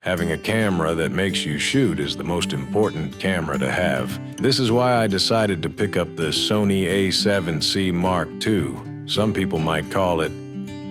Having a camera that makes you shoot is the most important camera to have. This is why I decided to pick up the Sony A7cii Mark II. Some people might call it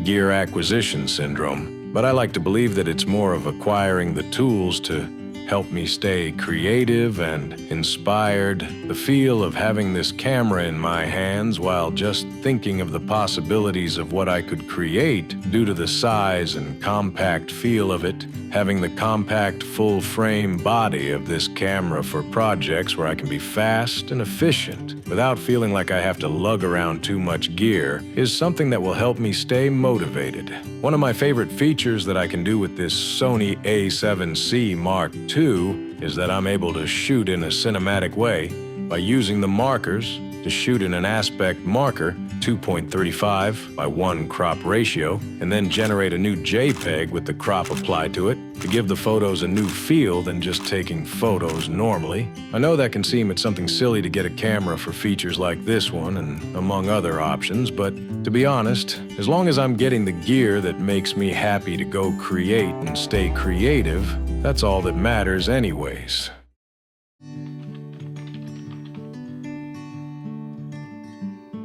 gear acquisition syndrome, but I like to believe that it's more of acquiring the tools to help me stay creative and inspired. The feel of having this camera in my hands while just thinking of the possibilities of what I could create due to the size and compact feel of it. Having the compact full-frame body of this camera for projects where I can be fast and efficient without feeling like I have to lug around too much gear is something that will help me stay motivated. One of my favorite features that I can do with this Sony A7cii Mark II is that I'm able to shoot in a cinematic way by using the markers to shoot in an aspect marker 2.35 by 1 crop ratio, and then generate a new JPEG with the crop applied to it to give the photos a new feel than just taking photos normally. I know that can seem it's something silly to get a camera for features like this one and among other options, but to be honest, as long as I'm getting the gear that makes me happy to go create and stay creative, that's all that matters anyways.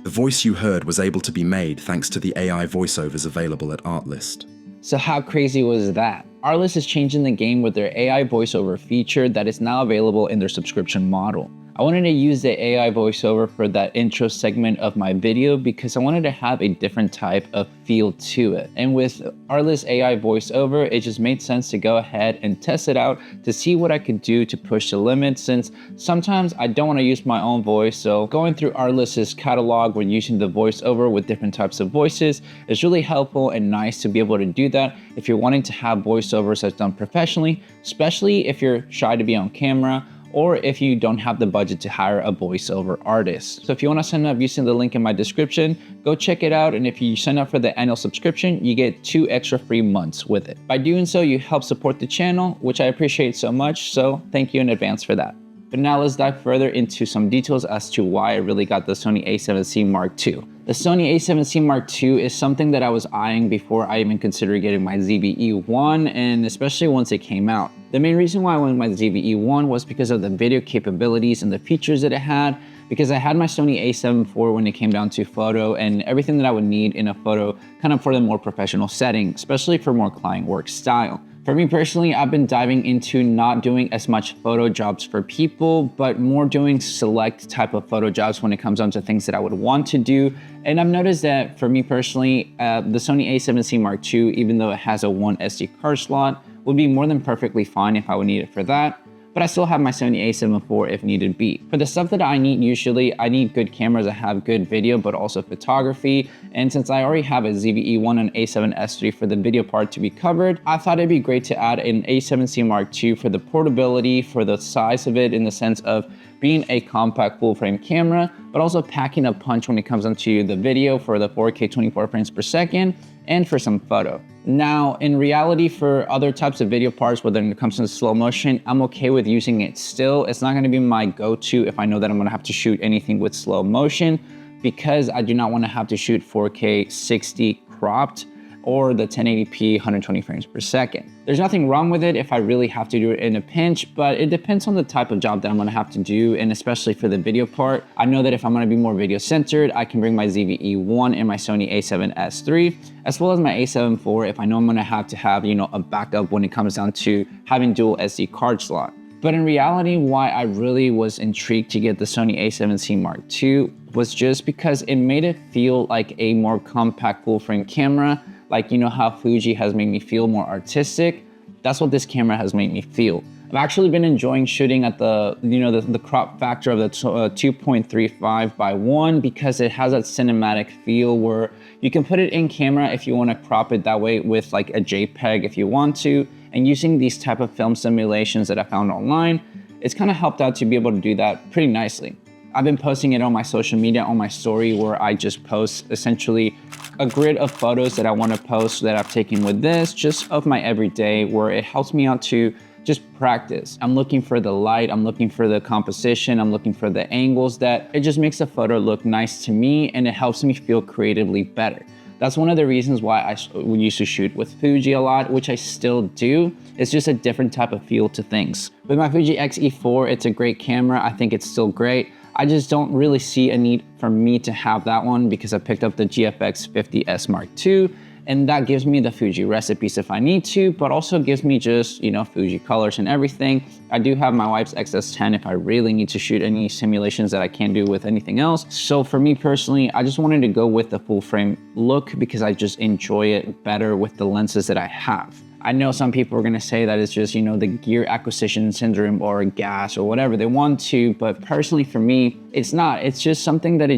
The voice you heard was able to be made thanks to the AI voiceovers available at Artlist. So how crazy was that? Artlist is changing the game with their AI voiceover feature that is now available in their subscription model. I wanted to use the AI voiceover for that intro segment of my video because I wanted to have a different type of feel to it. And with Artlist AI voiceover, it just made sense to go ahead and test it out to see what I could do to push the limits, since sometimes I don't want to use my own voice. So going through Artlist's catalog when using the voiceover with different types of voices is really helpful and nice to be able to do that if you're wanting to have voiceovers that's done professionally, especially if you're shy to be on camera, or if you don't have the budget to hire a voiceover artist. So if you want to sign up using the link in my description, go check it out. And if you sign up for the annual subscription, you get 2 extra free months with it. By doing so, you help support the channel, which I appreciate so much. So thank you in advance for that. But now let's dive further into some details as to why I really got the Sony A7cii Mark II. The Sony A7cii Mark II is something that I was eyeing before I even considered getting my ZV-E1, and especially once it came out. The main reason why I went with my ZV-E1 was because of the video capabilities and the features that it had, because I had my Sony A7 IV when it came down to photo and everything that I would need in a photo kind of for the more professional setting, especially for more client work style. For me personally, I've been diving into not doing as much photo jobs for people, but more doing select type of photo jobs when it comes down to things that I would want to do. And I've noticed that for me personally, the Sony A7cii Mark II, even though it has a 1 SD card slot, would be more than perfectly fine if I would need it for that. But I still have my Sony A7 IV if needed be. For the stuff that I need usually, I need good cameras that have good video, but also photography. And since I already have a ZV-E1 and A7S III for the video part to be covered, I thought it'd be great to add an A7cii Mark II for the portability, for the size of it in the sense of being a compact full frame camera, but also packing a punch when it comes onto the video for the 4K 24 frames per second and for some photo. Now, in reality, for other types of video parts, whether it comes to slow motion, I'm okay with using it still. It's not gonna be my go-to if I know that I'm gonna have to shoot anything with slow motion, because I do not wanna have to shoot 4K 60 cropped or the 1080p 120 frames per second. There's nothing wrong with it if I really have to do it in a pinch, but it depends on the type of job that I'm gonna have to do, and especially for the video part. I know that if I'm gonna be more video centered, I can bring my ZV-E1 and my Sony A7S III, as well as my A7 IV if I know I'm gonna have to have, a backup when it comes down to having dual SD card slot. But in reality, why I really was intrigued to get the Sony A7cii Mark II was just because it made it feel like a more compact full frame camera. Like, how Fuji has made me feel more artistic, that's what this camera has made me feel. I've actually been enjoying shooting at the crop factor of the 2.35 by 1 because it has that cinematic feel where you can put it in camera if you want to crop it that way with like a JPEG if you want to. And using these type of film simulations that I found online, it's kind of helped out to be able to do that pretty nicely. I've been posting it on my social media, on my story, where I just post essentially a grid of photos that I want to post that I've taken with this, just of my everyday, where it helps me out to just practice. I'm looking for the light, I'm looking for the composition, I'm looking for the angles that it just makes the photo look nice to me, and it helps me feel creatively better. That's one of the reasons why I used to shoot with Fuji a lot, which I still do. It's just a different type of feel to things. With my Fuji X-E4, it's a great camera. I think it's still great. I just don't really see a need for me to have that one because I picked up the GFX 50S Mark II, and that gives me the Fuji recipes if I need to, but also gives me just, you know, Fuji colors and everything. I do have my wife's XS10 if I really need to shoot any simulations that I can't do with anything else. So for me personally, I just wanted to go with the full frame look because I just enjoy it better with the lenses that I have. I know some people are gonna say that it's just, you know, the gear acquisition syndrome or gas or whatever they want to, but personally for me, it's not. It's just something that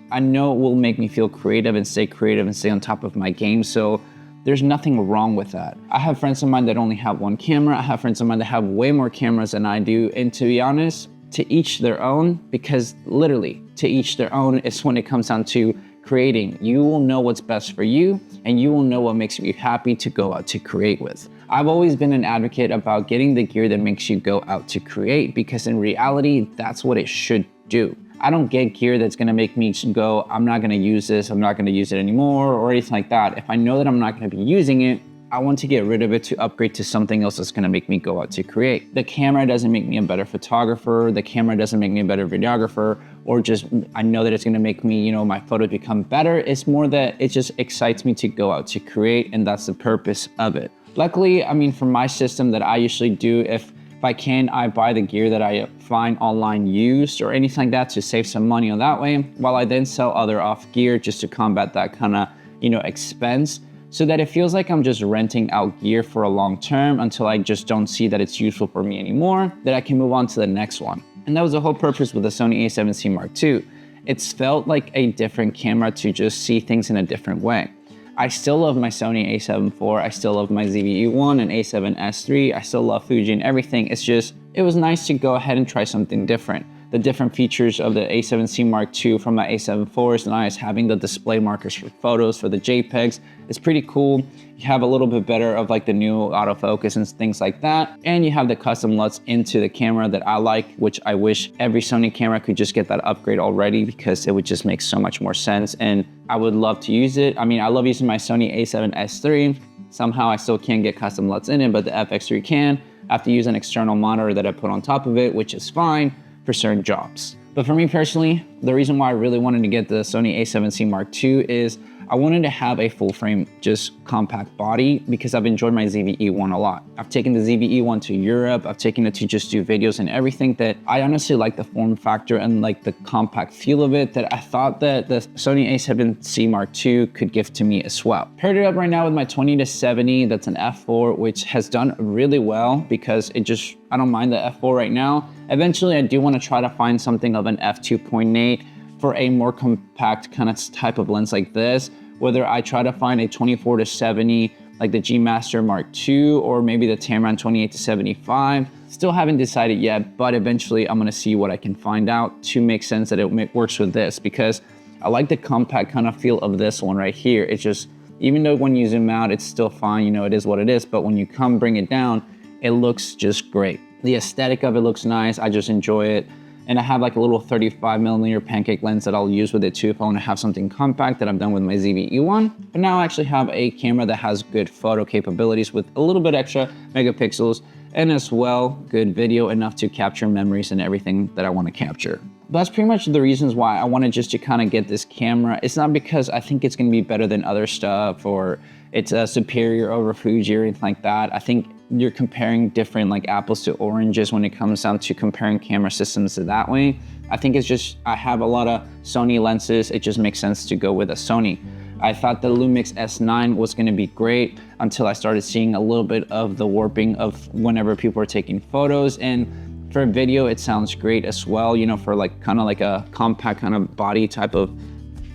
I know it will make me feel creative and stay on top of my game. So there's nothing wrong with that. I have friends of mine that only have one camera. I have friends of mine that have way more cameras than I do. And to be honest, to each their own, because literally to each their own is when it comes down to creating. You will know what's best for you and you will know what makes you happy to go out to create with. I've always been an advocate about getting the gear that makes you go out to create because in reality, that's what it should do. I don't get gear that's gonna make me go, I'm not gonna use this, I'm not gonna use it anymore or anything like that. If I know that I'm not gonna be using it, I want to get rid of it to upgrade to something else that's gonna make me go out to create. The camera doesn't make me a better photographer, the camera doesn't make me a better videographer, or just I know that it's gonna make me, you know, my photos become better. It's more that it just excites me to go out to create, and that's the purpose of it. Luckily, I mean, for my system that I usually do, if I can, I buy the gear that I find online used or anything like that to save some money on that way, while I then sell other off gear just to combat that kind of, you know, expense, so that it feels like I'm just renting out gear for a long term until I just don't see that it's useful for me anymore, that I can move on to the next one. And that was the whole purpose with the Sony A7C Mark II. It's felt like a different camera to just see things in a different way. I still love my Sony A7 IV, I still love my ZV-E1 and A7S III, I still love Fuji and everything. It's just, it was nice to go ahead and try something different. The different features of the A7C Mark II from my A7 IV is nice. Having the display markers for photos, for the JPEGs, is pretty cool. You have a little bit better of like the new autofocus and things like that. And you have the custom LUTs into the camera that I like, which I wish every Sony camera could just get that upgrade already because it would just make so much more sense. And I would love to use it. I mean, I love using my Sony A7S III. Somehow I still can't get custom LUTs in it, but the FX3 can. I have to use an external monitor that I put on top of it, which is fine for certain jobs. But for me personally, the reason why I really wanted to get the Sony A7C Mark II is I wanted to have a full frame, just compact body because I've enjoyed my ZV-E1 a lot. I've taken the ZV-E1 to Europe, I've taken it to just do videos and everything that I honestly like the form factor and like the compact feel of it that I thought that the Sony A7C Mark II could give to me as well. Paired it up right now with my 20-70, that's an f4, which has done really well because I don't mind the f4 right now. Eventually, I do want to try to find something of an f2.8 for a more compact kind of type of lens like this, whether I try to find a 24-70 like the G Master Mark II or maybe the Tamron 28-75. Still haven't decided yet, but eventually I'm gonna see what I can find out to make sense that it works with this because I like the compact kind of feel of this one right here. It's just, even though when you zoom out, it's still fine, you know, it is what it is, but when you come bring it down, it looks just great. The aesthetic of it looks nice, I just enjoy it. And I have like a little 35mm pancake lens that I'll use with it too if I want to have something compact that I've done with my ZV-E1. But now I actually have a camera that has good photo capabilities with a little bit extra megapixels and as well good video, enough to capture memories and everything that I want to capture. But that's pretty much the reasons why I wanted just to kind of get this camera. It's not because I think it's going to be better than other stuff or it's superior over Fuji or anything like that. I think you're comparing different like apples to oranges when it comes down to comparing camera systems that way. I think it's just, I have a lot of Sony lenses. It just makes sense to go with a Sony. I thought the Lumix S9 was gonna be great until I started seeing a little bit of the warping of whenever people are taking photos. And for video, it sounds great as well, you know, for like kind of like a compact kind of body type of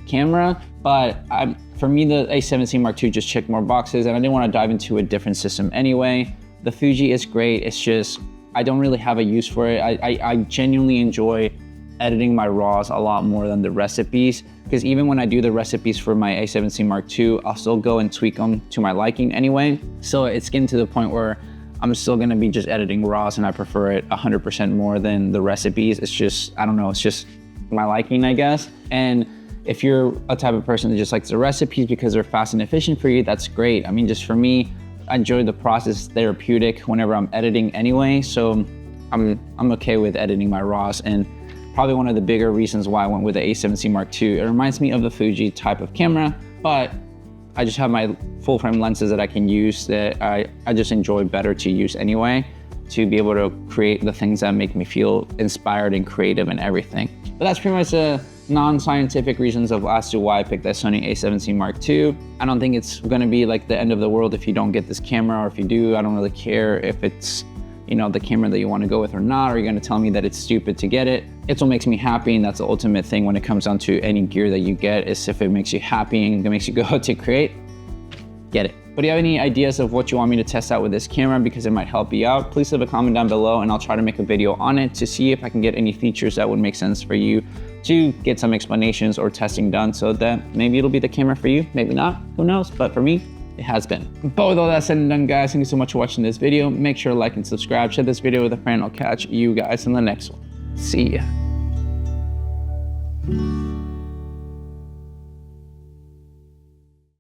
camera. But for me, the A7C Mark II just checked more boxes and I didn't want to dive into a different system anyway. The Fuji is great, it's just, I don't really have a use for it. I genuinely enjoy editing my RAWs a lot more than the recipes, because even when I do the recipes for my A7C Mark II, I'll still go and tweak them to my liking anyway. So it's getting to the point where I'm still gonna be just editing RAWs and I prefer it 100% more than the recipes. It's just, I don't know, it's just my liking, I guess. And If you're a type of person that just likes the recipes because they're fast and efficient for you, that's great. I mean, just for me, I enjoy the process, therapeutic whenever I'm editing anyway. So I'm okay with editing my RAWs, and probably one of the bigger reasons why I went with the A7C Mark II. It reminds me of the Fuji type of camera, but I just have my full frame lenses that I can use that I just enjoy better to use anyway, to be able to create the things that make me feel inspired and creative and everything. But that's pretty much the non-scientific reasons as to why I picked that Sony A7C Mark II. I don't think it's gonna be like the end of the world if you don't get this camera, or if you do, I don't really care if it's, you know, the camera that you want to go with or not, or you're gonna tell me that it's stupid to get it. It's what makes me happy, and that's the ultimate thing when it comes down to any gear that you get, is if it makes you happy and it makes you go out to create, get it. But if you have any ideas of what you want me to test out with this camera, because it might help you out, please leave a comment down below and I'll try to make a video on it to see if I can get any features that would make sense for you, to get some explanations or testing done, so that maybe it'll be the camera for you, maybe not, who knows, but for me, it has been. But with all that said and done, guys, thank you so much for watching this video. Make sure to like and subscribe, share this video with a friend. I'll catch you guys in the next one. See ya.